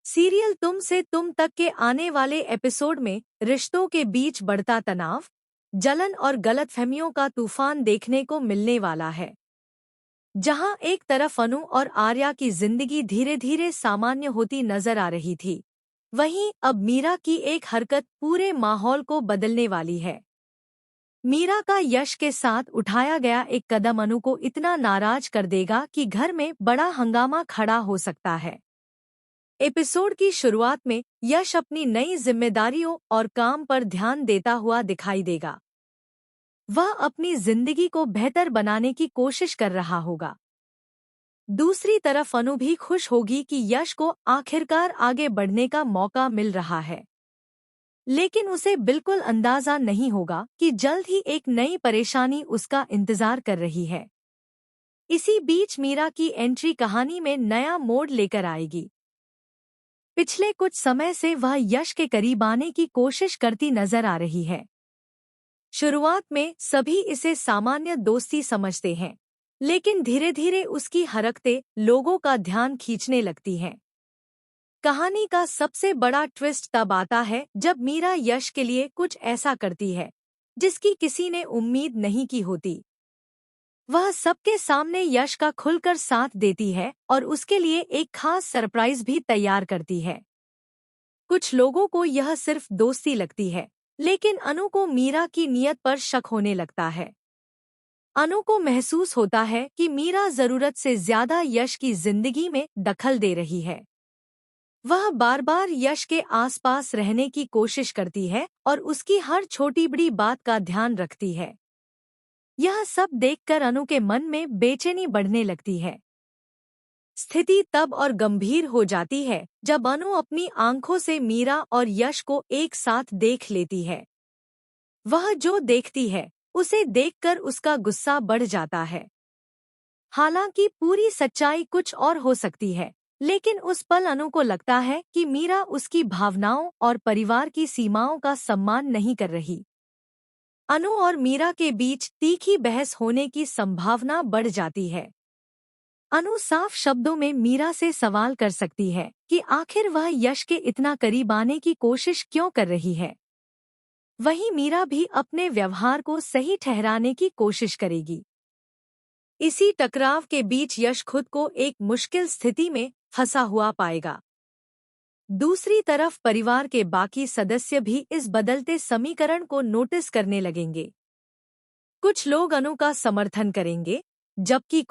Serial तुम से तुम तक के आने वाले एपिसोड में रिश्तों के बीच बढ़ता तनाव, जलन और गलतफहमियों का तूफान देखने को मिलने वाला है। जहां एक तरफ अनु और आर्या की जिंदगी धीरे धीरे सामान्य होती नजर आ रही थी, वहीं अब मीरा की एक हरकत पूरे माहौल को बदलने वाली है। मीरा का यश के साथ उठाया गया एक कदम अनु को इतना नाराज कर देगा कि घर में बड़ा हंगामा खड़ा हो सकता है। एपिसोड की शुरुआत में यश अपनी नई जिम्मेदारियों और काम पर ध्यान देता हुआ दिखाई देगा। वह अपनी जिंदगी को बेहतर बनाने की कोशिश कर रहा होगा। दूसरी तरफ अनु भी खुश होगी कि यश को आखिरकार आगे बढ़ने का मौका मिल रहा है। लेकिन उसे बिल्कुल अंदाजा नहीं होगा कि जल्द ही एक नई परेशानी उसका इंतजार कर रही है। इसी बीच मीरा की एंट्री कहानी में नया मोड़ लेकर आएगी। पिछले कुछ समय से वह यश के करीब आने की कोशिश करती नजर आ रही है। शुरुआत में सभी इसे सामान्य दोस्ती समझते हैं, लेकिन धीरे धीरे उसकी हरकतें लोगों का ध्यान खींचने लगती हैं। कहानी का सबसे बड़ा ट्विस्ट तब आता है जब मीरा यश के लिए कुछ ऐसा करती है जिसकी किसी ने उम्मीद नहीं की होती। वह सबके सामने यश का खुलकर साथ देती है और उसके लिए एक खास सरप्राइज भी तैयार करती है। कुछ लोगों को यह सिर्फ दोस्ती लगती है, लेकिन अनु को मीरा की नीयत पर शक होने लगता है। अनु को महसूस होता है कि मीरा जरूरत से ज्यादा यश की जिंदगी में दखल दे रही है। वह बार बार यश के आसपास रहने की कोशिश करती है और उसकी हर छोटी बड़ी बात का ध्यान रखती है। यह सब देखकर अनु के मन में बेचैनी बढ़ने लगती है। स्थिति तब और गंभीर हो जाती है जब अनु अपनी आंखों से मीरा और यश को एक साथ देख लेती है। वह जो देखती है उसे देखकर उसका गुस्सा बढ़ जाता है। हालांकि पूरी सच्चाई कुछ और हो सकती है, लेकिन उस पल अनु को लगता है कि मीरा उसकी भावनाओं और परिवार की सीमाओं का सम्मान नहीं कर रही। अनु और मीरा के बीच तीखी बहस होने की संभावना बढ़ जाती है। अनु साफ शब्दों में मीरा से सवाल कर सकती है कि आखिर वह यश के इतना करीब आने की कोशिश क्यों कर रही है। वहीं मीरा भी अपने व्यवहार को सही ठहराने की कोशिश करेगी। इसी टकराव के बीच यश खुद को एक मुश्किल स्थिति में फंसा हुआ पाएगा। दूसरी तरफ परिवार के बाकी सदस्य भी इस बदलते समीकरण को नोटिस करने लगेंगे। कुछ लोग अनु का समर्थन करेंगे, जबकि